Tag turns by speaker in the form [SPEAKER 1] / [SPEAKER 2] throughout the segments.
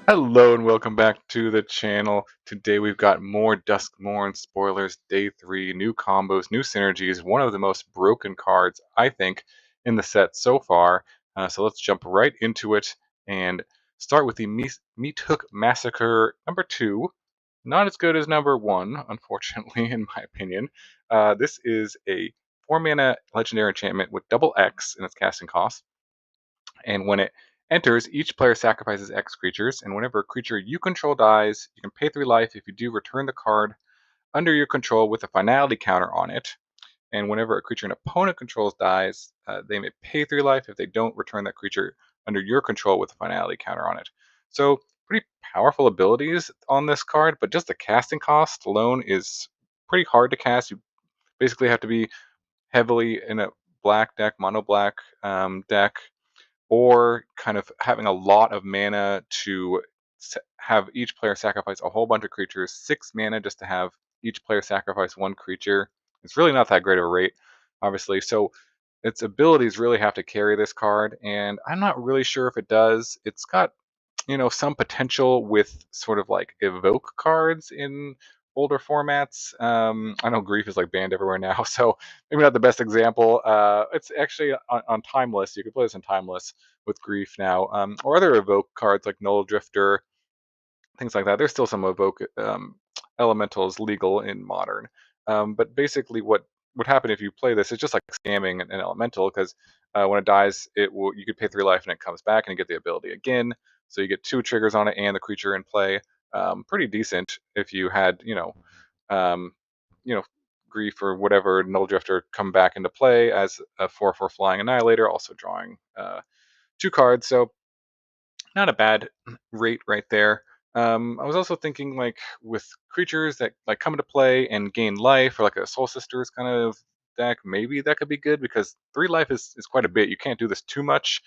[SPEAKER 1] Hello and welcome back to the channel. Today we've got more Duskmourn spoilers, day 3, new combos, new synergies, one of the most broken cards, I think, in the set so far. So let's jump right into it and start with the Meathook Massacre number 2. Not as good as number 1, unfortunately, in my opinion. This is a 4 mana legendary enchantment with double X in its casting cost. And when it enters, each player sacrifices X creatures, and whenever a creature you control dies, you can pay 3 life. If you do, return the card under your control with a finality counter on it. And whenever a creature an opponent controls dies, they may pay 3 life. If they don't, return that creature under your control with a finality counter on it. So, pretty powerful abilities on this card, but just the casting cost alone is pretty hard to cast. You basically have to be heavily in a black deck, mono black deck, or kind of having a lot of mana to have each player sacrifice a whole bunch of creatures, 6 mana just to have each player sacrifice 1 creature. It's really not that great of a rate, obviously. So its abilities really have to carry this card, and I'm not really sure if it does. It's got, some potential with sort of like evoke cards in older formats. I know Grief is like banned everywhere now, so maybe not the best example. It's actually on Timeless. You can play this in Timeless with Grief now, or other evoke cards like Null Drifter, things like that. There's still some evoke elementals legal in Modern, but basically what would happen if you play this is just like scamming an elemental, because when it dies, you could pay 3 life and it comes back and you get the ability again. So you get 2 triggers on it and the creature in play. Pretty decent if you had um, you know Grief or whatever Null Drifter come back into play as a 4/4 flying annihilator, also drawing 2 cards. So not a bad rate right there. I was also thinking like with creatures that like come into play and gain life, or like a Soul Sisters kind of deck, maybe that could be good because 3 life is quite a bit. You can't do this too much.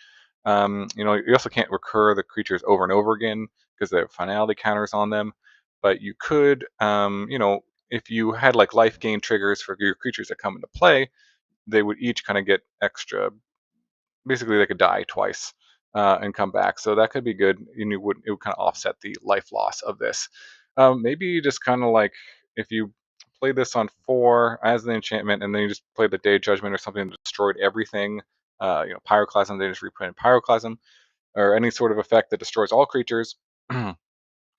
[SPEAKER 1] You also can't recur the creatures over and over again because they have finality counters on them. But you could, if you had like life gain triggers for your creatures that come into play, they would each kind of get extra. Basically, they could die twice and come back. So that could be good. And it would kind of offset the life loss of this. Maybe just kind of like if you play this on 4 as an enchantment, and then you just play the Day Judgment or something that destroyed everything. Pyroclasm. They just reprint Pyroclasm or any sort of effect that destroys all creatures.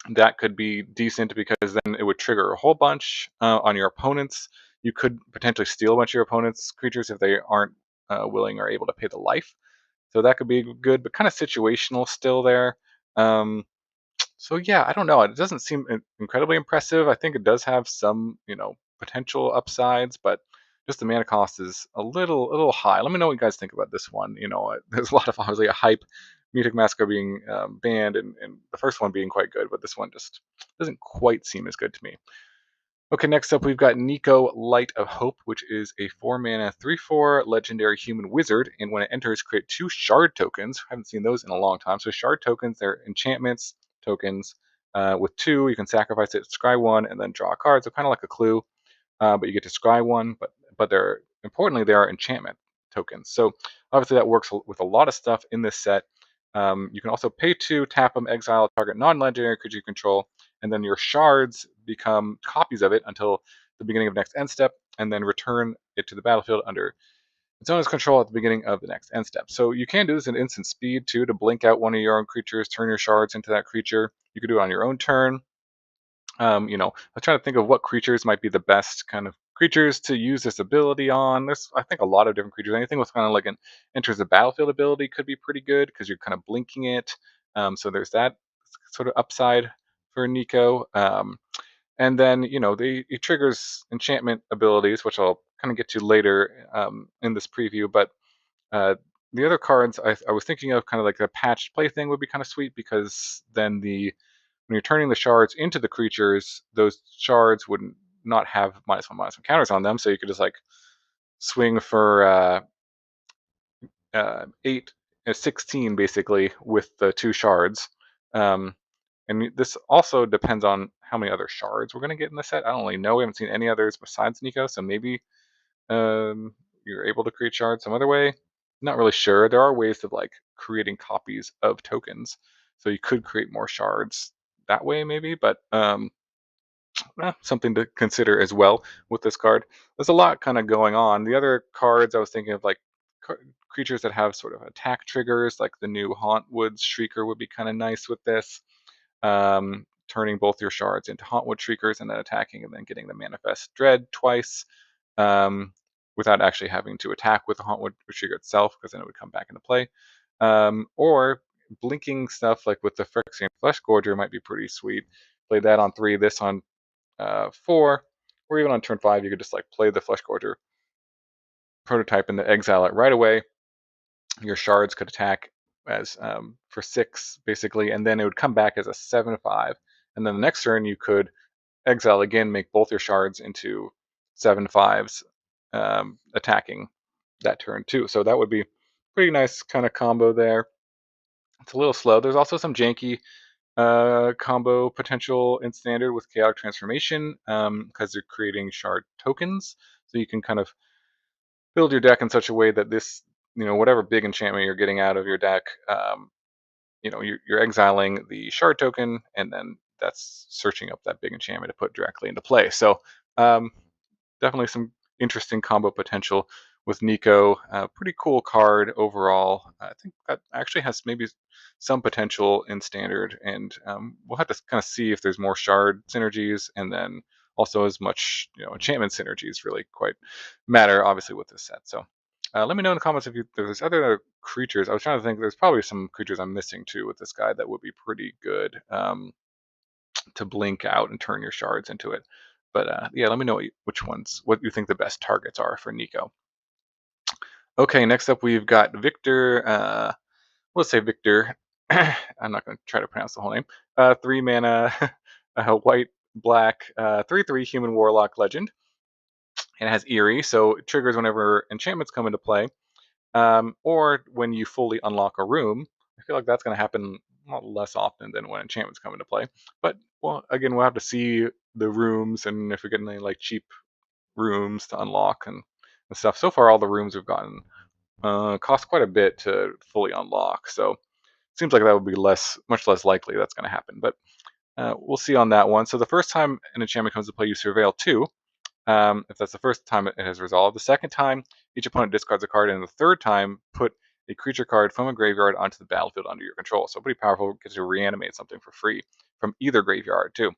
[SPEAKER 1] That could be decent because then it would trigger a whole bunch on your opponents. You could potentially steal a bunch of your opponent's creatures if they aren't willing or able to pay the life. So that could be good, but kind of situational still there. Um, so yeah, I don't know. It doesn't seem incredibly impressive. I think it does have some, potential upsides, but just the mana cost is a little high. Let me know what you guys think about this one. There's a lot of obviously a hype. Meathook Massacre being banned, and the first one being quite good, but this one just doesn't quite seem as good to me. Okay, next up we've got Nico, Light of Hope, which is a 4 mana 3/4 legendary human wizard, and when it enters, create 2 shard tokens. I haven't seen those in a long time. So shard tokens, they're enchantments tokens. With 2, you can sacrifice it, scry 1, and then draw a card. So kind of like a clue, but you get to scry 1. But they're importantly they are enchantment tokens. So obviously that works with a lot of stuff in this set. You can also pay 2, tap them, exile a target non-legendary creature you control, and then your shards become copies of it until the beginning of next end step, and then return it to the battlefield under its owner's control at the beginning of the next end step. So you can do this in instant speed too, to blink out one of your own creatures, turn your shards into that creature. You could do it on your own turn. I'm trying to think of what creatures might be the best kind of creatures to use this ability on. There's, I think, a lot of different creatures. Anything with kind of like an enters the battlefield ability could be pretty good because you're kind of blinking it. So there's that sort of upside for Nico. And then, it triggers enchantment abilities, which I'll kind of get to later in this preview. But uh, the other cards I was thinking of, kind of like a patched play thing, would be kind of sweet because then when you're turning the shards into the creatures, those shards would not have -1/-1 counters on them. So you could just like swing for 8, 16 basically with the 2 shards. Um, and this also depends on how many other shards we're going to get in the set. I don't really know. We haven't seen any others besides Nico, so maybe you're able to create shards some other way. Not really sure. There are ways of like creating copies of tokens. So you could create more shards that way maybe, but something to consider as well with this card. There's a lot kind of going on. The other cards I was thinking of, like creatures that have sort of attack triggers, like the new Hauntwood Shrieker would be kind of nice with this. Turning both your shards into Hauntwood Shriekers and then attacking and then getting the Manifest Dread twice, without actually having to attack with the Hauntwood Shrieker itself, because then it would come back into play. Or blinking stuff like with the Phyrexian Flesh Gorger might be pretty sweet. Play that on 3, this on 4, or even on turn 5, you could just like play the Flesh Gorger prototype and then exile it right away. Your shards could attack as for 6 basically, and then it would come back as a 7/5. And then the next turn you could exile again, make both your shards into 7/5s, attacking that turn too. So that would be pretty nice kind of combo there. It's a little slow. There's also some janky combo potential in standard with Chaotic Transformation, because you're creating shard tokens. So you can kind of build your deck in such a way that this, whatever big enchantment you're getting out of your deck, you're exiling the shard token, and then that's searching up that big enchantment to put directly into play. So definitely some interesting combo potential with Nico. Pretty cool card overall. I think that actually has maybe some potential in standard, and we'll have to kind of see if there's more shard synergies, and then also as much enchantment synergies really quite matter, obviously, with this set. So let me know in the comments if there's other creatures. I was trying to think. There's probably some creatures I'm missing too with this guy that would be pretty good to blink out and turn your shards into it. But yeah, let me know what you think the best targets are for Nico. Okay, next up we've got Victor. Let's say Victor. I'm not going to try to pronounce the whole name. 3 mana, white, black, 3/3 human warlock legend. And it has Eerie, so it triggers whenever enchantments come into play, or when you fully unlock a room. I feel like that's going to happen less often than when enchantments come into play. But well, again, we'll have to see the rooms and if we get any like cheap rooms to unlock and stuff. So far, all the rooms we've gotten cost quite a bit to fully unlock. So it seems like that would be much less likely that's going to happen. But we'll see on that one. So the first time an enchantment comes to play, you Surveil 2. If that's the first time it has resolved. The second time, each opponent discards a card, and the third time, put a creature card from a graveyard onto the battlefield under your control. So pretty powerful. Gets to reanimate something for free from either graveyard too.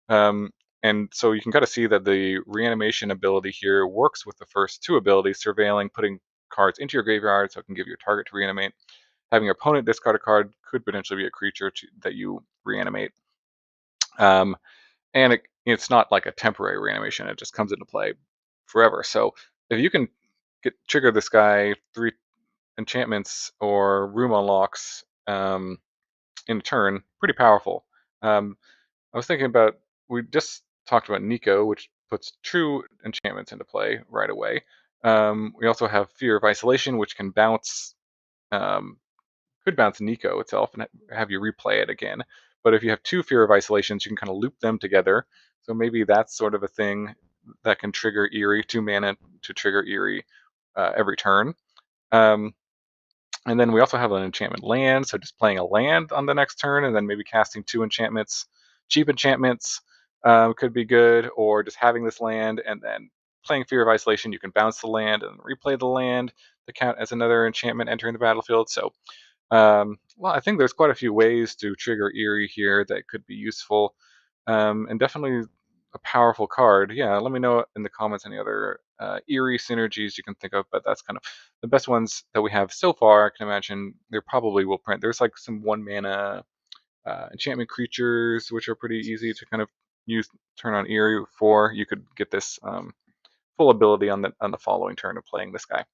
[SPEAKER 1] And so you can kind of see that the reanimation ability here works with the first 2 abilities, surveilling, putting cards into your graveyard, so it can give you a target to reanimate. Having your opponent discard a card could potentially be a creature that you reanimate. And it's not like a temporary reanimation; it just comes into play forever. So if you can trigger this guy 3 enchantments or room unlocks in a turn, pretty powerful. I was thinking about, we just talked about Nico, which puts true enchantments into play right away. We also have Fear of Isolation, which can bounce. Could bounce Nico itself and have you replay it again. But if you have 2 Fear of Isolations, you can kind of loop them together. So maybe that's sort of a thing that can trigger Eerie, 2 mana to trigger Eerie every turn. And then we also have an enchantment land, so just playing a land on the next turn and then maybe casting 2 enchantments, cheap enchantments could be good, or just having this land and then playing Fear of Isolation, you can bounce the land and replay the land to count as another enchantment entering the battlefield. So well, I think there's quite a few ways to trigger Eerie here that could be useful, and definitely a powerful card. Yeah, let me know in the comments any other Eerie synergies you can think of, but that's kind of the best ones that we have so far. I can imagine there probably will print. There's like some 1 mana enchantment creatures, which are pretty easy to kind of use, turn on Eerie for. You could get this full ability on the following turn of playing this guy.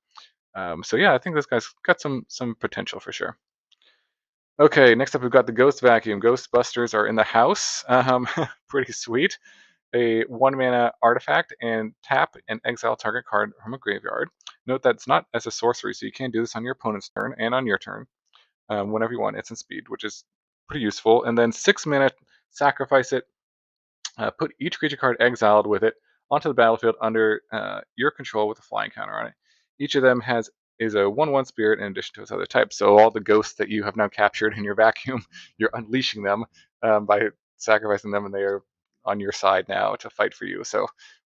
[SPEAKER 1] So yeah, I think this guy's got some potential for sure. Okay, next up we've got the Ghost Vacuum. Ghostbusters are in the house. Pretty sweet. A 1 mana artifact, and tap and exile target card from a graveyard. Note that it's not as a sorcery, so you can do this on your opponent's turn and on your turn whenever you want. It's in speed, which is pretty useful. And then 6 mana, sacrifice it. Put each creature card exiled with it onto the battlefield under your control with a flying counter on it. Each of them has is a 1/1 spirit in addition to its other types. So all the ghosts that you have now captured in your vacuum, you're unleashing them by sacrificing them, and they are on your side now to fight for you. So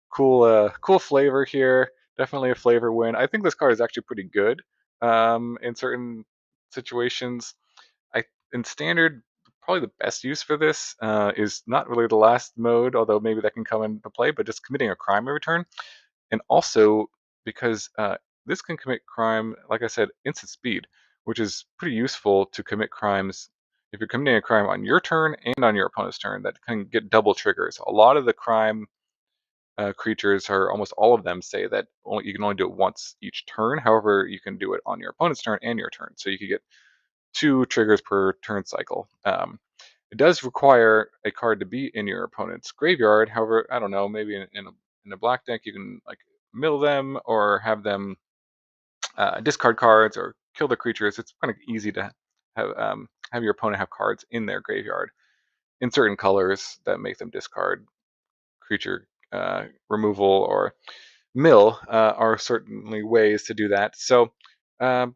[SPEAKER 1] cool, cool flavor here. Definitely a flavor win. I think this card is actually pretty good in certain situations. I in standard, probably the best use for this is not really the last mode, although maybe that can come into play, but just committing a crime every turn. And also because this can commit crime, like I said, instant speed, which is pretty useful to commit crimes. If you're committing a crime on your turn and on your opponent's turn, that can get double triggers. A lot of the crime creatures, or almost all of them, say that you can only do it once each turn. However, you can do it on your opponent's turn and your turn, so you could get 2 triggers per turn cycle. It does require a card to be in your opponent's graveyard. However, I don't know, maybe in a black deck you can like mill them or have them discard cards or kill the creatures. It's kind of easy to have your opponent have cards in their graveyard in certain colors that make them discard creature removal or mill are certainly ways to do that. So um,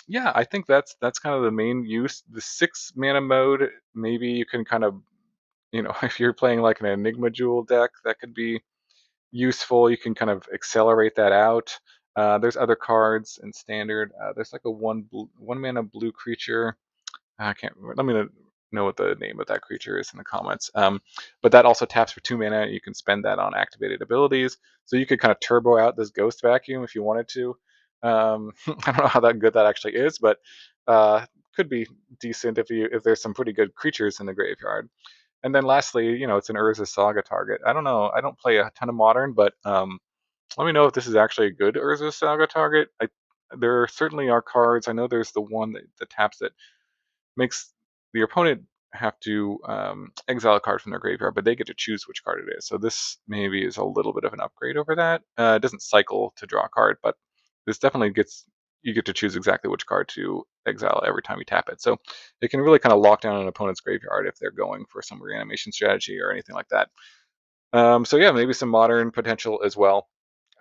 [SPEAKER 1] yeah, I think that's kind of the main use. The 6 mana mode, maybe you can kind of, if you're playing like an Enigma Jewel deck, that could be useful. You can kind of accelerate that out. There's other cards in standard. There's like a 1 mana blue creature. I can't remember. Let me know what the name of that creature is in the comments. But that also taps for 2 mana. You can spend that on activated abilities. So you could kind of turbo out this Ghost Vacuum if you wanted to. I don't know how that good that actually is, but could be decent if there's some pretty good creatures in the graveyard. And then lastly, it's an Urza Saga target. I don't know. I don't play a ton of Modern, but let me know if this is actually a good Urza Saga target. There certainly are cards. I know there's the one that taps that makes the opponent have to exile a card from their graveyard, but they get to choose which card it is. So this maybe is a little bit of an upgrade over that. It doesn't cycle to draw a card, but this definitely you get to choose exactly which card to exile every time you tap it. So it can really kind of lock down an opponent's graveyard if they're going for some reanimation strategy or anything like that. So yeah, maybe some modern potential as well.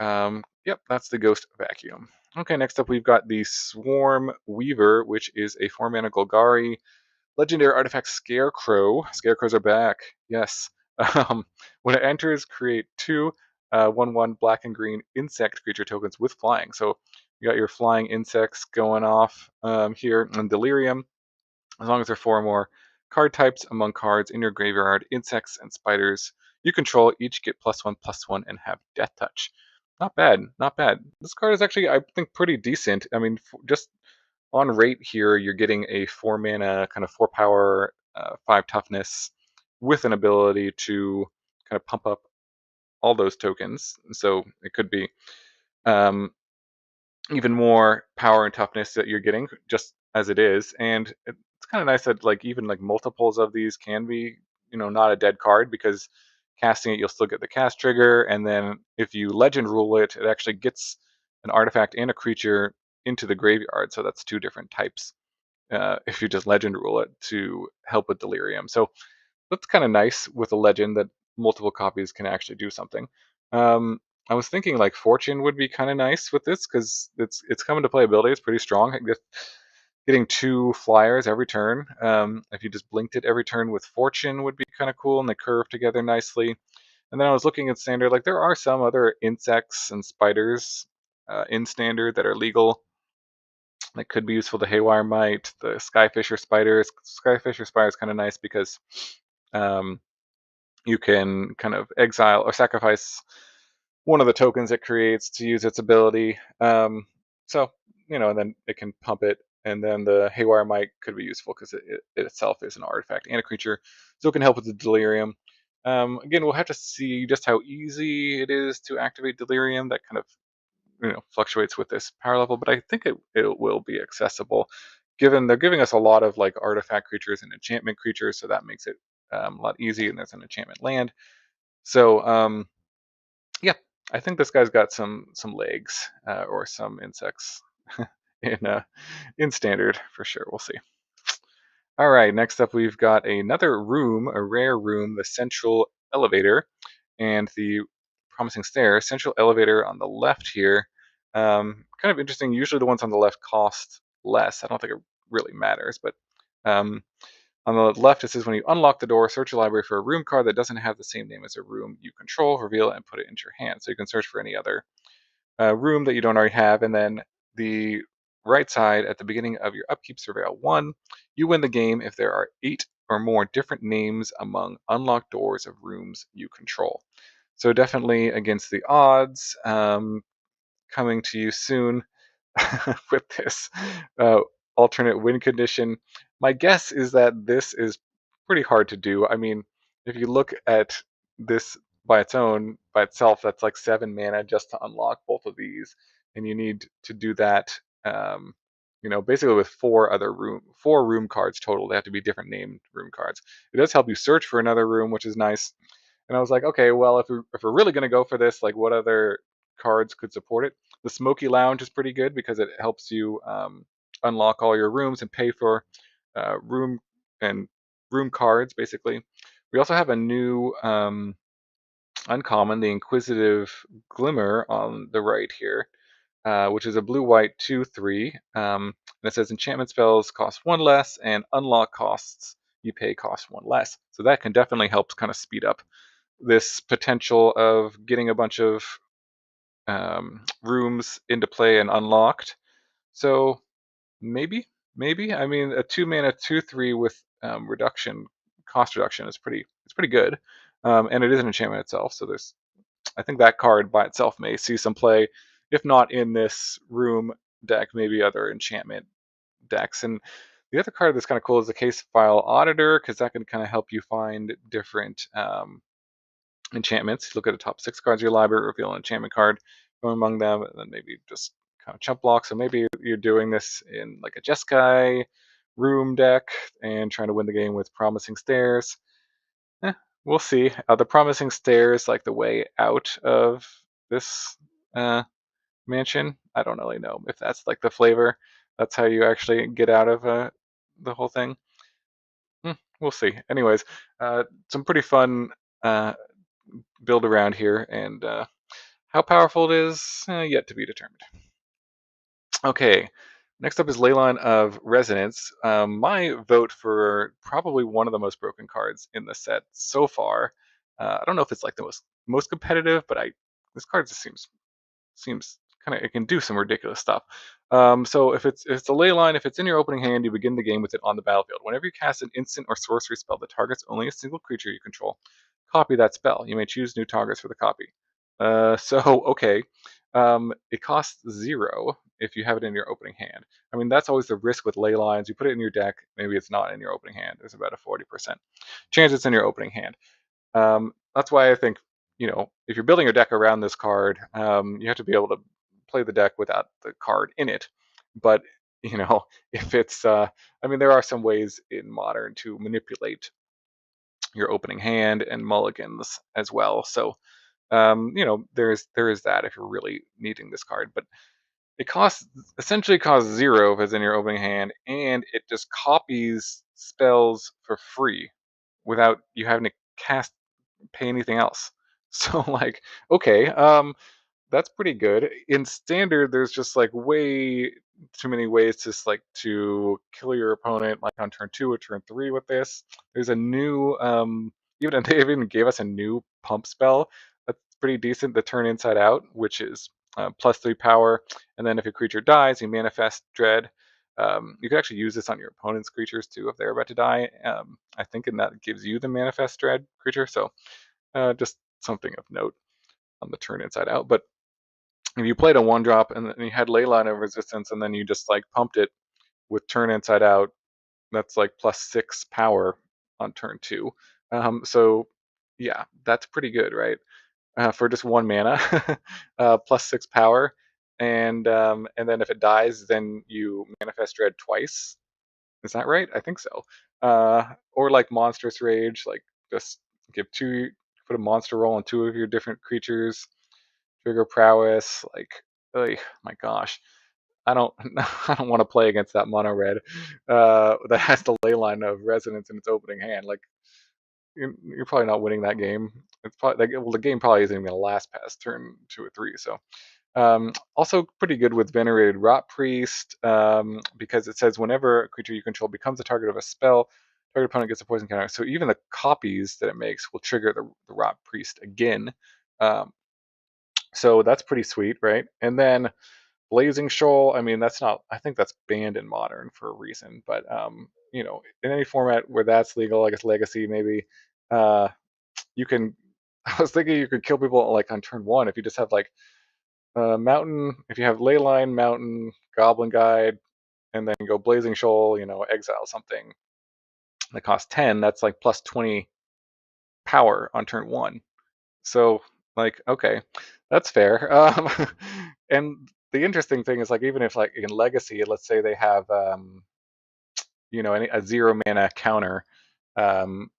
[SPEAKER 1] Yep, that's the Ghost Vacuum. Okay, next up we've got the Swarmweaver, which is a 4-mana Golgari legendary artifact Scarecrow. Scarecrows are back. Yes. When it enters, create 2 1/1 black and green insect creature tokens with flying. So you got your flying insects going off here in Delirium. As long as there are 4 or more card types among cards in your graveyard, insects and spiders you control each get +1/+1 and have Death Touch. Not bad, not bad. This card is actually, I think, pretty decent. I mean, just on rate here, you're getting a 4 mana, kind of 4 power, 5 toughness with an ability to kind of pump up all those tokens. So it could be um, even more power and toughness that you're getting just as it is. And it's kind of nice that like even like multiples of these can be, not a dead card, because casting it, you'll still get the cast trigger. And then if you legend rule it, it actually gets an artifact and a creature into the graveyard. So that's 2 different types if you just legend rule it to help with Delirium. So that's kind of nice with a legend that multiple copies can actually do something. I was thinking like Fortune would be kind of nice with this, because it's coming to playability. It's pretty strong. Getting 2 flyers every turn. If you just blinked it every turn with Fortune would be kind of cool, and they curve together nicely. And then I was looking at standard, like there are some other insects and spiders in standard that are legal that could be useful. The Haywire Mite, the Skyfisher Spiders. Skyfisher Spider is kind of nice because um, you can kind of exile or sacrifice one of the tokens it creates to use its ability. So, and then it can pump it. And then the Haywire Mite could be useful because it itself is an artifact and a creature, so it can help with the Delirium. Again, we'll have to see just how easy it is to activate Delirium. That kind of fluctuates with this power level, but I think it will be accessible, given they're giving us a lot of like artifact creatures and enchantment creatures, so that makes it a lot easy. And there's an enchantment land, so yeah, I think this guy's got some legs or some insects in standard for sure. We'll see. All right, next up we've got another room, a rare room, the Central Elevator, and the Promising Stair. Central Elevator on the left here. Kind of interesting. Usually the ones on the left cost less. I don't think it really matters, but um, on the left it says when you unlock the door, search your library for a room card that doesn't have the same name as a room you control, reveal it, and put it into your hand. So you can search for any other room that you don't already have, and then the right side at the beginning of your upkeep surveil 1, you win the game if there are 8 or more different names among unlocked doors of rooms you control. So definitely against the odds, coming to you soon with this uh, alternate win condition. My guess is that this is pretty hard to do. I mean, if you look at this by by itself, that's like 7 mana just to unlock both of these, and you need to do that. Um, basically with 4 room cards total. They have to be different named room cards. It does help you search for another room, which is nice. And I was like, okay, well, if we're really gonna go for this, like, what other cards could support it? The Smoky Lounge is pretty good because it helps you unlock all your rooms and pay for room and room cards, basically. We also have a new uncommon, the Inquisitive Glimmer, on the right here, which is a blue-white 2/3. And it says enchantment spells cost 1 less, and unlock costs you pay cost 1 less. So that can definitely help kind of speed up this potential of getting a bunch of rooms into play and unlocked. So maybe. I mean, a 2 mana 2/3 with cost reduction is pretty good, and it is an enchantment itself. So I think that card by itself may see some play, if not in this room deck, maybe other enchantment decks. And the other card that's kind of cool is the Case File Auditor, because that can kind of help you find different enchantments. Look at the top 6 cards of your library, reveal an enchantment card from among them, and then maybe just kind of chump block. So maybe you're doing this in like a Jeskai room deck and trying to win the game with Promising Stairs. We'll see. The Promising Stairs, like the way out of this mansion. I don't really know if that's like the flavor. That's how you actually get out of the whole thing. We'll see. Anyways, some pretty fun uh, build around here, and how powerful it is, yet to be determined. Okay, next up is Leyline of Resonance. My vote for probably one of the most broken cards in the set so far. I don't know if it's like the most competitive, but this card just seems kind of, it can do some ridiculous stuff. So if it's a ley line, if it's in your opening hand, you begin the game with it on the battlefield. Whenever you cast an instant or sorcery spell that targets only a single creature you control, copy that spell. You may choose new targets for the copy. So okay, it costs 0 if you have it in your opening hand. I mean, that's always the risk with ley lines. You put it in your deck, maybe it's not in your opening hand. There's about a 40% chance it's in your opening hand. That's why I think, if you're building your deck around this card, you have to be able to play the deck without the card in it. But if it's, I mean, there are some ways in Modern to manipulate your opening hand and mulligans as well. So, there is that if you're really needing this card. But it essentially costs 0 if it's in your opening hand, and it just copies spells for free without you having to pay anything else. So like, okay, that's pretty good. In standard, there's just like way too many ways to kill your opponent, like on turn 2 or turn 3 with this. There's a new even they even gave us a new pump spell that's pretty decent, the Turn Inside Out, which is +3 power, and then if your creature dies, you manifest dread. You can actually use this on your opponent's creatures too if they're about to die. I think, and that gives you the manifest dread creature. So just something of note on the Turn Inside Out. But if you played a 1-drop and then you had Leyline of Resistance and then you just like pumped it with Turn Inside Out, that's like +6 power on turn 2. So yeah, that's pretty good, right? For just 1 mana, +6 power, and then if it dies, then you manifest dread twice. Is that right? I think so. Or like Monstrous Rage, like just put a monster roll on 2 of your different creatures. Trigger prowess, like, oh my gosh, I don't, I don't want to play against that mono red that has the Leyline of Resonance in its opening hand. Like, you're probably not winning that game. It's probably the game probably isn't even gonna last past turn 2 or 3. So Also pretty good with Venerated Rot Priest, because it says whenever a creature you control becomes the target of a spell, target opponent gets a poison counter. So even the copies that it makes will trigger the Rot Priest again. So that's pretty sweet, right? And then Blazing Shoal, I mean, that's not, I think that's banned in Modern for a reason, but, you know, in any format where that's legal, I guess Legacy maybe, you can, I was thinking you could kill people like on turn one if you just have like Mountain, if you have Leyline, Mountain, Goblin Guide, and then go Blazing Shoal, you know, exile something that costs 10, that's like plus 20 power on turn one. So, like, okay, that's fair. And the interesting thing is, like, even if, like, in Legacy, let's say they have, you know, a 0 mana counter, um,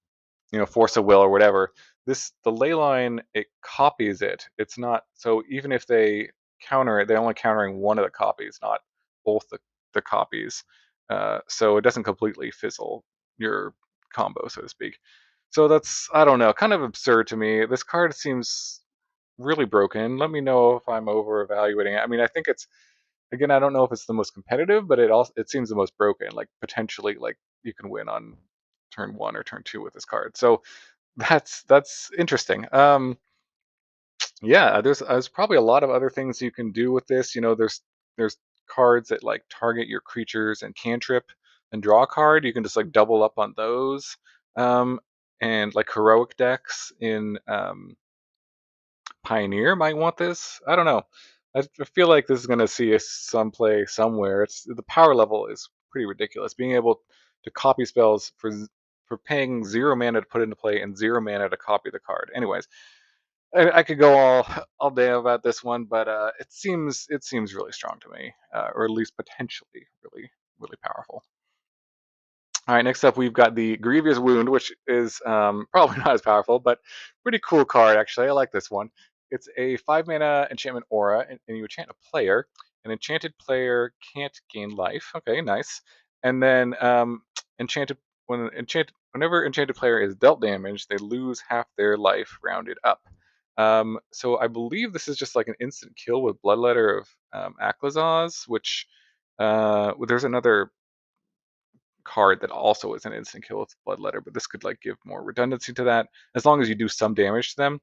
[SPEAKER 1] you know, Force of Will or whatever. The Leyline, it copies it. It's not, so even if they counter it, they're only countering one of the copies, not both the copies. So it doesn't completely fizzle your combo, so to speak. So that's, I don't know, kind of absurd to me. This card seems really broken. Let me know if I'm over evaluating it. I mean, I think it's, again, I don't know if it's the most competitive, but it seems the most broken. Like potentially, like you can win on turn one or turn two with this card. So that's interesting. Yeah, there's probably a lot of other things you can do with this. You know, there's cards that like target your creatures and cantrip and draw a card. You can just like double up on those. Um, and like heroic decks in Pioneer might want this. I don't know. I feel like this is going to see some play somewhere. It's the power level is pretty ridiculous. Being able to copy spells for paying 0 mana to put into play and 0 mana to copy the card. Anyways, I could go all day about this one, but it seems really strong to me, or at least potentially really powerful. All right, next up we've got the Grievous Wound, which is probably not as powerful, but pretty cool card actually. I like this one. It's a 5 mana enchantment aura, and you enchant a player. An enchanted player can't gain life. Okay, nice. And then enchanted whenever enchanted player is dealt damage, they lose half their life rounded up. So I believe this is just like an instant kill with Bloodletter of Aklazaz, which there's another card that also is an instant kill with Bloodletter, but this could like give more redundancy to that as long as you do some damage to them.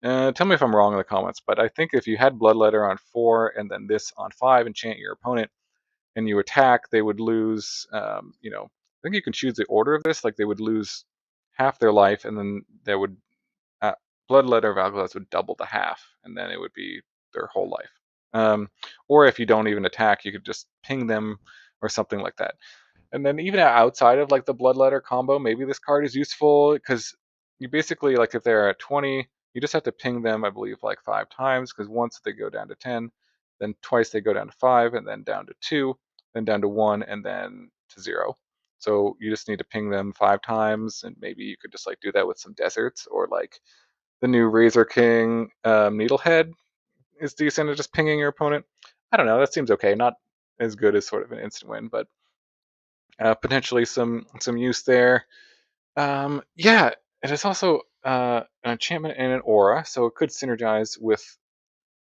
[SPEAKER 1] Tell me if I'm wrong in the comments, but I think if you had Bloodletter on 4 and then this on 5, enchant your opponent, and you attack, they would lose. You know, I think you can choose the order of this. Like they would lose half their life, and then there would Bloodletter of Algalaz would double the half, and then it would be their whole life. Or if you don't even attack, you could just ping them or something like that. And then even outside of like the Bloodletter combo, maybe this card is useful because you basically, like if they're at 20, you just have to ping them, I believe, like 5 times, because once they go down to 10, then twice they go down to 5, and then down to 2, then down to 1, and then to 0. So you just need to ping them 5 times, and maybe you could just like do that with some deserts, or like the new Razor King Needlehead is decent at just pinging your opponent. I don't know, that seems okay. Not as good as sort of an instant win, but potentially some use there. Yeah, it is also an enchantment and an aura, so it could synergize with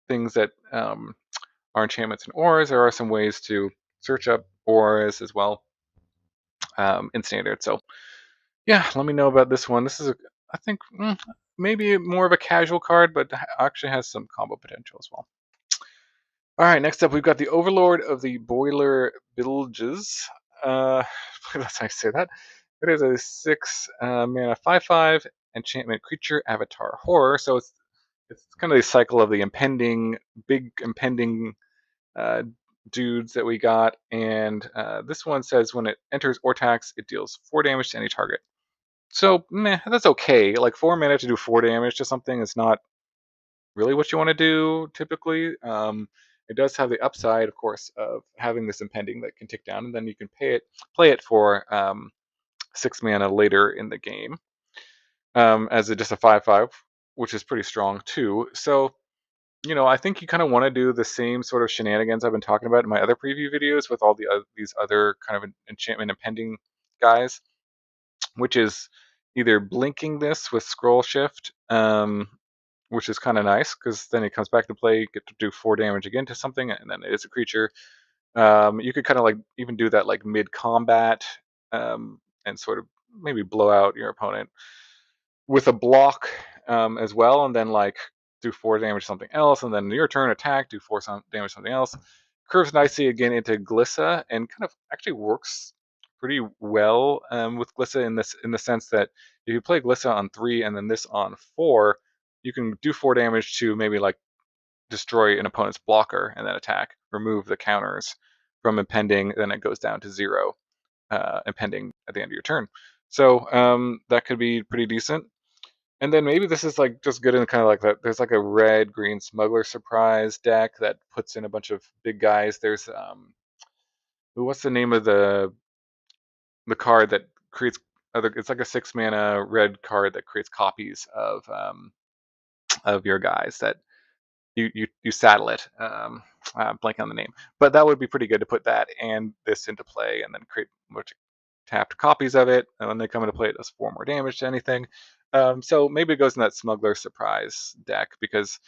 [SPEAKER 1] things that are enchantments and auras. There are some ways to search up auras as well in standard. So yeah, let me know about this one. This is I think maybe more of a casual card, but actually has some combo potential as well. All right, next up we've got the Overlord of the Boilerbilges. That's how I say that. It is a 6 mana 5/5 enchantment creature avatar horror. So it's kind of the cycle of the big impending uh, dudes that we got. And this one says when it enters or attacks, it deals 4 damage to any target. So meh, that's okay. Like 4 mana to do 4 damage to something is not really what you want to do typically. It does have the upside, of course, of having this impending that can tick down, and then you can play it for 6 mana later in the game as just a 5/5, which is pretty strong too. So, you know, I think you kind of want to do the same sort of shenanigans I've been talking about in my other preview videos with all these other kind of enchantment impending guys, which is either blinking this with scroll shift, which is kind of nice because then it comes back to play. You get to do 4 damage again to something, and then it is a creature. You could kind of like even do that like mid combat, and sort of maybe blow out your opponent with a block, as well, and then like do 4 damage to something else, and then your turn attack, do damage to something else. Curves nicely again into Glissa, and kind of actually works pretty well, with Glissa in the sense that if you play Glissa on 3 and then this on 4, you can do 4 damage to maybe like destroy an opponent's blocker and then attack, remove the counters from impending, then it goes down to 0, impending at the end of your turn. So that could be pretty decent. And then maybe this is like just good in kind of like that. There's like a red green smuggler surprise deck that puts in a bunch of big guys. There's what's the name of the card that creates other? It's like a 6 mana red card that creates copies of your guys that you saddle it. Blank on the name, but that would be pretty good to put that and this into play, and then create much tapped copies of it, and when they come into play, it does 4 more damage to anything. So maybe it goes in that smuggler surprise deck because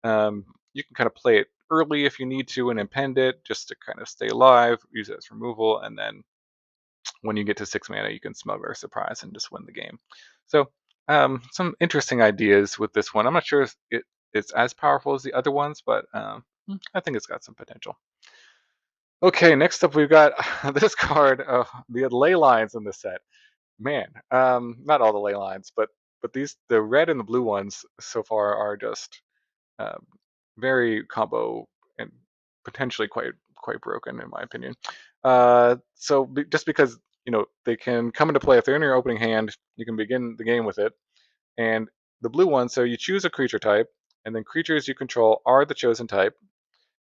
[SPEAKER 1] you can kind of play it early if you need to and impend it just to kind of stay alive, use it as removal, and then when you get to 6 mana, you can smuggler surprise and just win the game. So some interesting ideas with this one. I'm not sure if it's as powerful as the other ones, but I think it's got some potential. Okay, next up we've got this card, the ley lines in the set. Man, not all the ley lines, but the red and the blue ones so far are just um, very combo and potentially quite broken in my opinion. Just because they can come into play if they're in your opening hand, you can begin the game with it. And the blue one, so you choose a creature type, and then creatures you control are the chosen type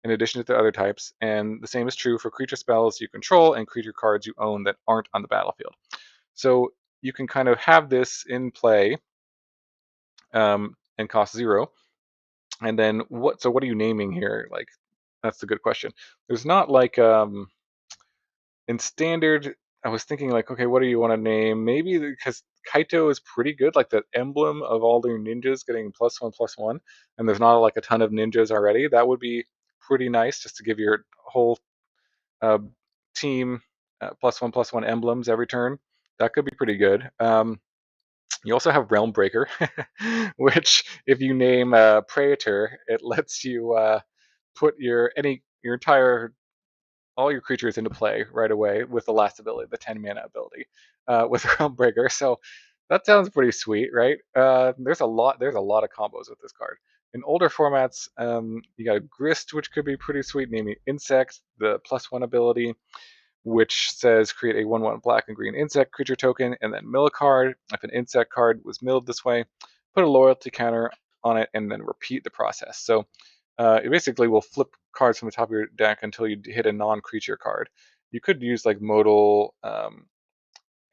[SPEAKER 1] in addition to the other types, and the same is true for creature spells you control and creature cards you own that aren't on the battlefield. So you can kind of have this in play, and cost 0. And then what are you naming here? Like, that's a good question. There's not like in standard, I was thinking like, okay, what do you want to name? Maybe because Kaito is pretty good, like the emblem of all their ninjas getting +1/+1, and there's not like a ton of ninjas already. That would be pretty nice just to give your whole uh, team +1/+1 emblems every turn. That could be pretty good. You also have Realm Breaker, which if you name Praetor, it lets you put your entire all your creatures into play right away with the last ability, the 10 mana ability, with Realm Breaker. So that sounds pretty sweet, right? There's a lot of combos with this card. In older formats, you got Grist, which could be pretty sweet, naming Insect, the +1 ability, which says create a 1/1 black and green insect creature token, and then mill a card. If an insect card was milled this way, put a loyalty counter on it, and then repeat the process. So it basically will flip cards from the top of your deck until you hit a non-creature card. You could use like modal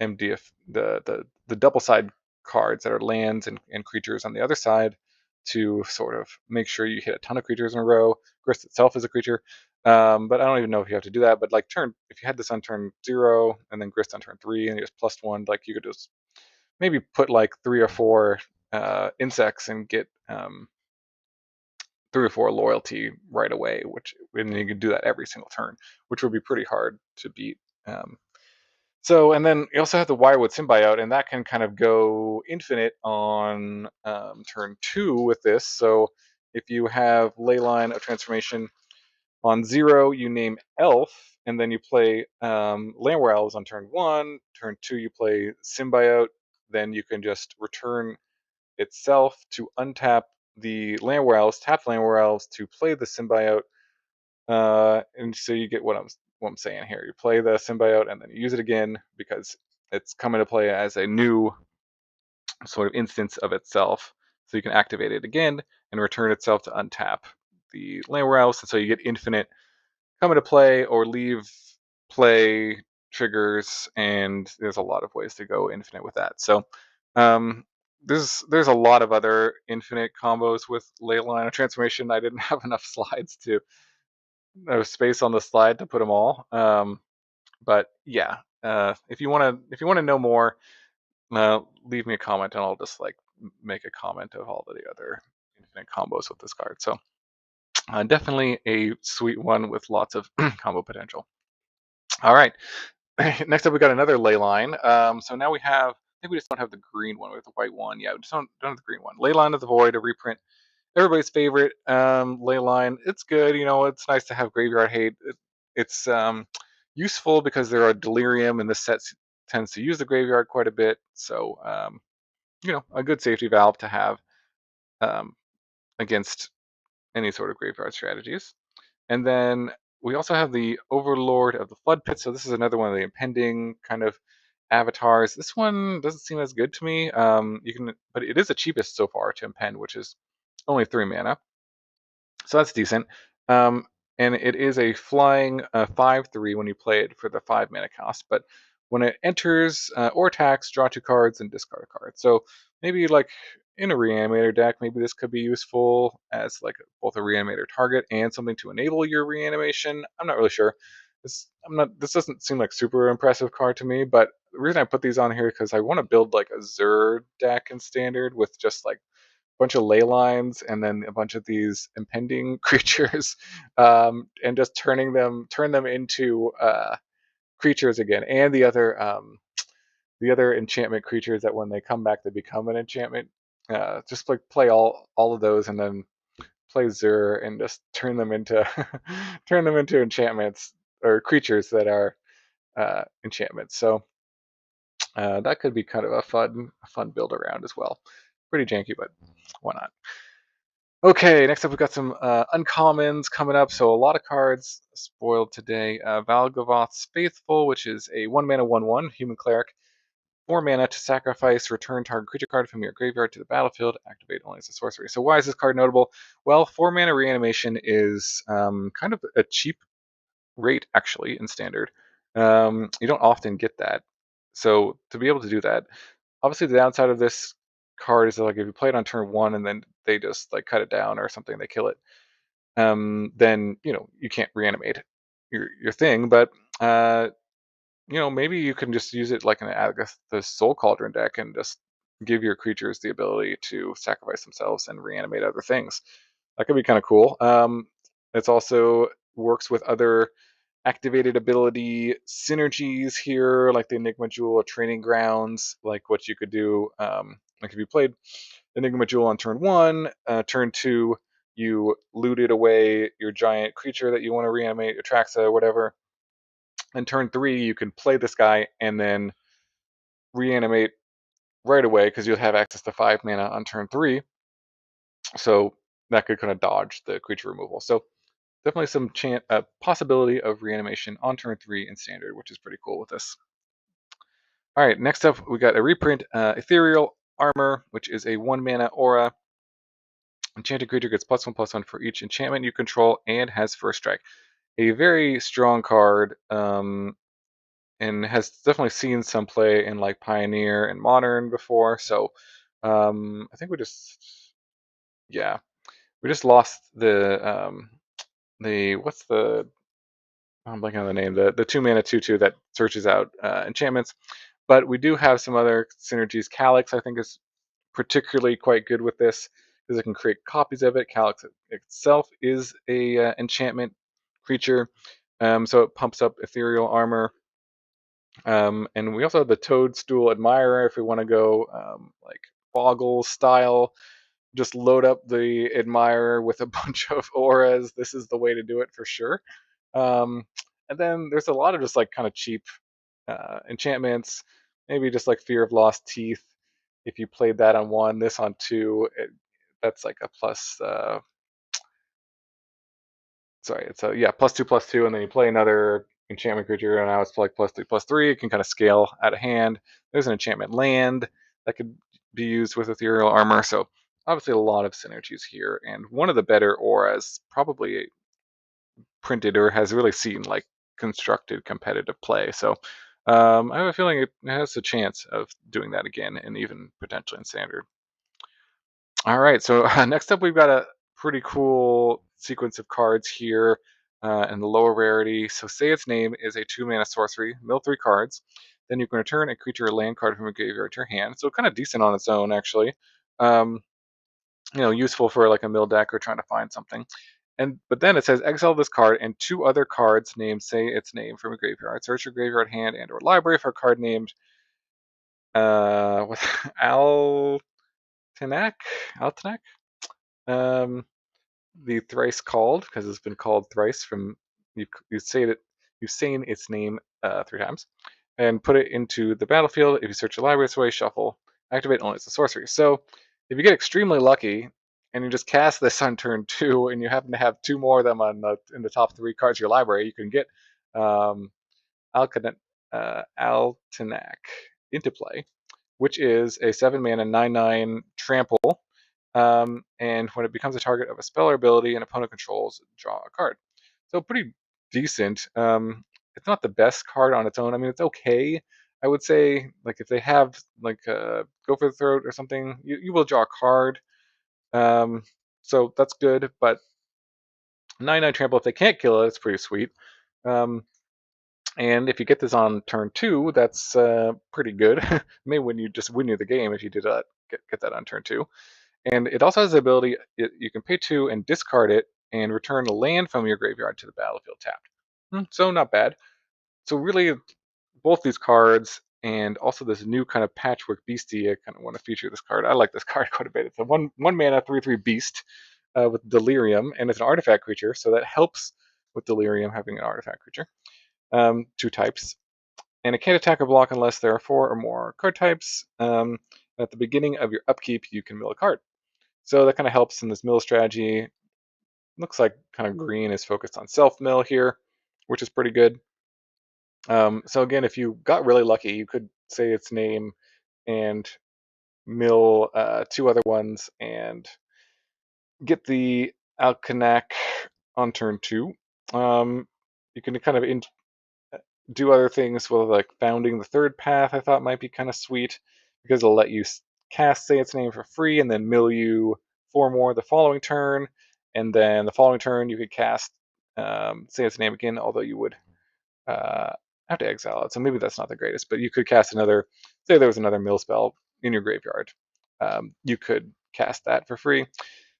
[SPEAKER 1] MDF, the double side cards that are lands and creatures on the other side to sort of make sure you hit a ton of creatures in a row. Grist itself is a creature, but I don't even know if you have to do that. But like if you had this on turn 0 and then Grist on turn 3 and it's +1, like you could just maybe put like 3 or 4 insects and get 3 or 4 loyalty right away, and you could do that every single turn, which would be pretty hard to beat. And then you also have the Wirewood Symbiote, and that can kind of go infinite on turn 2 with this. So if you have Leyline of Transformation on 0, you name Elf, and then you play Landware Elves on turn 1. Turn 2, you play Symbiote. Then you can just return itself to untap the Landware Elves, tap Landware Elves to play the Symbiote. And so you get what I'm saying here. You play the symbiote and then you use it again because it's coming to play as a new sort of instance of itself. So you can activate it again and return itself to untap the Landware Elves, and so you get infinite come into play or leave play triggers, and there's a lot of ways to go infinite with that. So um, there's a lot of other infinite combos with Leyline of Transformation. I didn't have enough slides to space on the slide to put them all. But yeah, if you want to know more, leave me a comment and I'll just like make a comment of all the other infinite combos with this card. So definitely a sweet one with lots of combo potential. All right. Next up, we got another Leyline. So now we have, I think we just don't have the green one. We have the white one. Yeah, we just don't have the green one. Leyline of the Void, a reprint. Everybody's favorite Leyline. It's good. You know, it's nice to have graveyard hate. It's useful because there are delirium, and the set tends to use the graveyard quite a bit. So, you know, a good safety valve to have um, against any sort of graveyard strategies. And then we also have the Overlord of the Flood Pit. So this is another one of the impending kind of avatars. This one doesn't seem as good to me. But it is the cheapest so far to impend, which is only 3 mana. So that's decent. Um, and it is a flying 5/3 when you play it for the 5 mana cost. But when it enters or attacks, draw 2 cards and discard a card. So maybe like in a Reanimator deck, maybe this could be useful as like both a Reanimator target and something to enable your Reanimation. I'm not really sure. This doesn't seem like super impressive card to me, but the reason I put these on here is because I want to build like a Zur deck in Standard with just like bunch of ley lines and then a bunch of these impending creatures, and just turn them into creatures again, and the other enchantment creatures that when they come back they become an enchantment. Just like play all of those and then play Zur and just turn them into turn them into enchantments or creatures that are enchantments. So that could be kind of a fun build around as well. Pretty janky, but why not? Okay, next up we've got some uncommons coming up. So a lot of cards spoiled today. Valgavoth's Faithful, which is a 1 mana 1/1 human cleric. 4 mana to sacrifice, return target creature card from your graveyard to the battlefield, activate only as a sorcery. So why is this card notable? Well, 4 mana Reanimation is kind of a cheap rate actually in Standard. You don't often get that. So to be able to do that, obviously the downside of this card is that, like, if you play it on turn 1 and then they just like cut it down or something, they kill it, then you know you can't reanimate your thing. But you know, maybe you can just use it like in the Soul Cauldron deck and just give your creatures the ability to sacrifice themselves and reanimate other things. That could be kind of cool. It's also works with other activated ability synergies here, like the Enigma Jewel or Training Grounds, like what you could do. Like if you played Enigma Jewel on turn 1, turn 2, you looted away your giant creature that you want to reanimate, your Traxa, whatever. And turn 3, you can play this guy and then reanimate right away because you'll have access to 5 mana on turn 3. So that could kind of dodge the creature removal. So definitely some possibility of reanimation on turn 3 in Standard, which is pretty cool with this. All right, next up we got a reprint, Ethereal Armor, which is a 1 mana aura. Enchanted creature gets +1/+1 for each enchantment you control and has first strike. A very strong card, and has definitely seen some play in like Pioneer and Modern before. So I think we just lost the what's the I'm blanking on the name, the 2 mana 2/2 that searches out enchantments. But we do have some other synergies. Calyx, I think, is particularly quite good with this because it can create copies of it. Calyx itself is a enchantment creature, so it pumps up Ethereal Armor. And we also have the Toadstool Admirer if we want to go like Boggle style. Just load up the Admirer with a bunch of auras. This is the way to do it for sure. And then there's a lot of just like kind of cheap enchantments. Maybe just like Fear of Lost Teeth. If you played that on 1, this on 2, that's like a plus. Sorry, it's a +2/+2, and then you play another enchantment creature, and now it's like +3/+3. It can kind of scale out of hand. There's an enchantment land that could be used with Ethereal Armor. So obviously a lot of synergies here, and one of the better auras probably printed or has really seen like constructed competitive play. So I have a feeling it has a chance of doing that again, and even potentially in Standard. All right, so next up we've got a pretty cool sequence of cards here in the lower rarity. So say its name is a 2 mana sorcery, mill 3 cards. Then you can return a creature or land card from a graveyard to your hand. So kind of decent on its own, actually. Um, useful for like a mill deck or trying to find something. But then it says exile this card and 2 other cards named say its name from a graveyard. Search your graveyard, hand, and or library for a card named with Altenak. The thrice called, because it's been called thrice from you say it you've seen its name 3 times, and put it into the battlefield. If you search your library this way, shuffle, activate only as a sorcery. So if you get extremely lucky and you just cast this on turn 2 and you happen to have 2 more of them in the top 3 cards of your library, you can get Altenak into play, which is a 7-mana 9/9 trample. And when it becomes a target of a spell or ability an opponent controls, draw a card. So pretty decent. It's not the best card on its own. I mean, it's okay. I would say, like, if they have like Go for the Throat or something, you will draw a card. So that's good. But 9/9 trample, if they can't kill it, it's pretty sweet. And if you get this on turn 2, that's pretty good. It may win you the game if you did get that on turn 2. And it also has the ability, you can pay 2 and discard it and return a land from your graveyard to the battlefield tapped. So not bad. So really, both these cards and also this new kind of patchwork beastie, I kind of want to feature this card. I like this card quite a bit. It's a one mana 3/3 beast with delirium, and it's an artifact creature, so that helps with delirium having an artifact creature. 2 types. And it can't attack or block unless there are 4 or more card types. At the beginning of your upkeep, you can mill a card. So that kind of helps in this mill strategy. Looks like kind of green is focused on self-mill here, which is pretty good. So again, if you got really lucky, you could say its name and mill 2 other ones and get the Altenak on turn 2. You can kind of do other things with like founding the third path. I thought might be kind of sweet because it'll let you cast say its name for free and then mill you 4 more the following turn, and then the following turn you could cast say its name again, although you would have to exile it, so maybe that's not the greatest, but you could cast another, say there was another mill spell in your graveyard, you could cast that for free.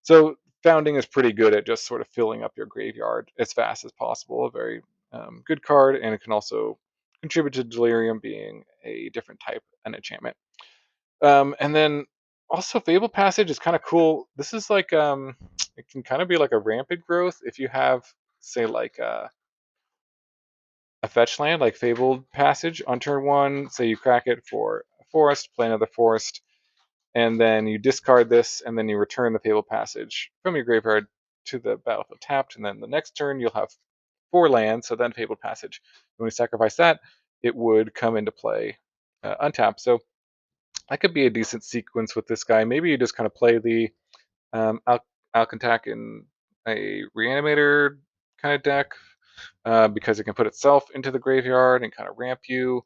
[SPEAKER 1] So founding is pretty good at just sort of filling up your graveyard as fast as possible. A very good card, and it can also contribute to delirium being a different type an enchantment. And then also Fable Passage is kind of cool. This is like it can kind of be like a rampant growth if you have, say, like a fetch land like Fabled Passage on turn 1. Say you crack it for a forest, play another forest, and then you discard this, and then you return the Fabled Passage from your graveyard to the battlefield tapped, and then the next turn you'll have 4 lands, so then Fabled Passage. When you sacrifice that, it would come into play untapped. So that could be a decent sequence with this guy. Maybe you just kind of play the Altenak in a Reanimator kind of deck because it can put itself into the graveyard and kind of ramp you.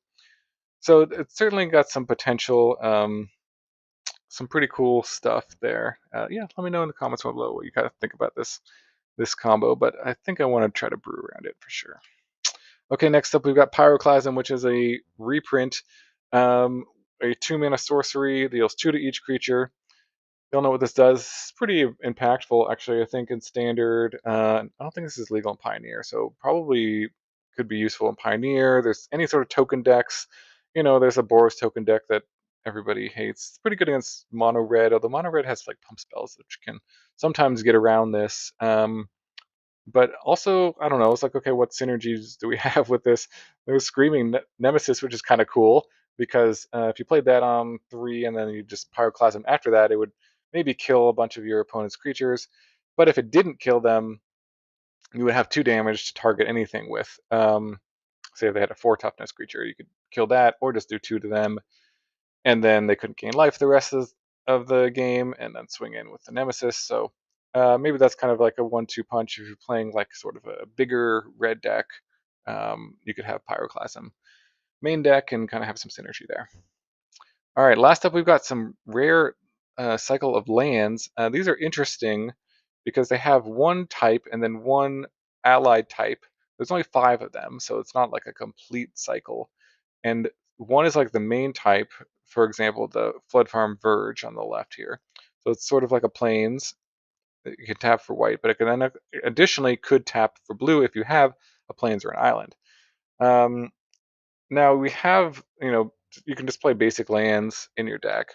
[SPEAKER 1] So it's certainly got some potential. Some pretty cool stuff there. Yeah, let me know in the comments below what you kind of think about this combo, but I think I want to try to brew around it for sure. Okay, next up we've got Pyroclasm, which is a reprint, a 2-mana sorcery, deals 2 to each creature. You'll know what this does. It's pretty impactful, actually, I think, in Standard. I don't think this is legal in Pioneer, so probably could be useful in Pioneer. There's any sort of token decks. There's a Boros token deck that everybody hates. It's pretty good against mono red, although mono red has like pump spells which can sometimes get around this. But also, I don't know, it's like, okay, what synergies do we have with this? There's Screaming Nemesis, which is kind of cool because if you played that on 3 and then you just Pyroclasm after that, it would maybe kill a bunch of your opponent's creatures. But if it didn't kill them, you would have 2 damage to target anything with. Say if they had a 4 toughness creature, you could kill that or just do 2 to them, and then they couldn't gain life the rest of the game, and then swing in with the Nemesis. So maybe that's kind of like a 1-2 punch if you're playing like sort of a bigger red deck. You could have Pyroclasm main deck and kind of have some synergy there. All right, last up we've got some rare cycle of lands. These are interesting because they have 1 type and then 1 allied type. There's only 5 of them, so it's not like a complete cycle. And 1 is like the main type, for example, the Flood Farm Verge on the left here. So it's sort of like a plains. You can tap for white, but it can then additionally could tap for blue if you have a plains or an island. Now we have, you can just play basic lands in your deck,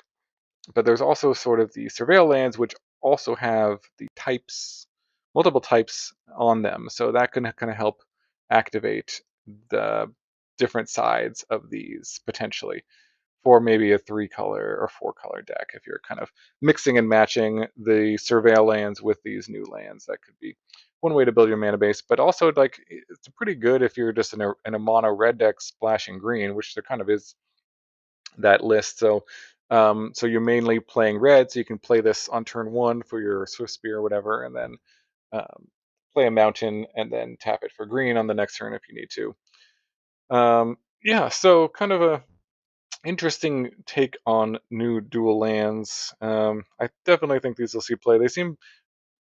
[SPEAKER 1] but there's also sort of the surveil lands, which also have the types, multiple types on them. So that can kind of help activate the different sides of these potentially for maybe a 3-color or 4-color deck. If you're kind of mixing and matching the surveil lands with these new lands, that could be one way to build your mana base. But also, like, it's pretty good if you're just in a mono red deck splashing green, which there kind of is that list. So so you're mainly playing red, so you can play this on turn 1 for your Swift Spear or whatever, and then play a mountain and then tap it for green on the next turn if you need to. Yeah, so kind of a interesting take on new dual lands. I definitely think these will see play. They seem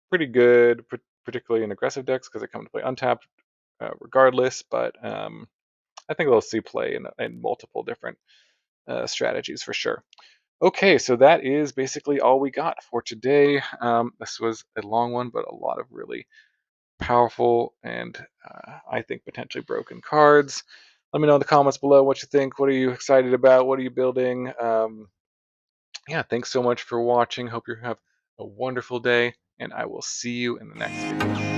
[SPEAKER 1] pretty good, particularly in aggressive decks because they come to play untapped regardless. But I think they'll see play in multiple different strategies for sure. Okay, so that is basically all we got for today. This was a long one, but a lot of really powerful and I think potentially broken cards. Let me know in the comments below what you think. What are you excited about? What are you building? Yeah, thanks so much for watching. Hope you have a wonderful day, and I will see you in the next video.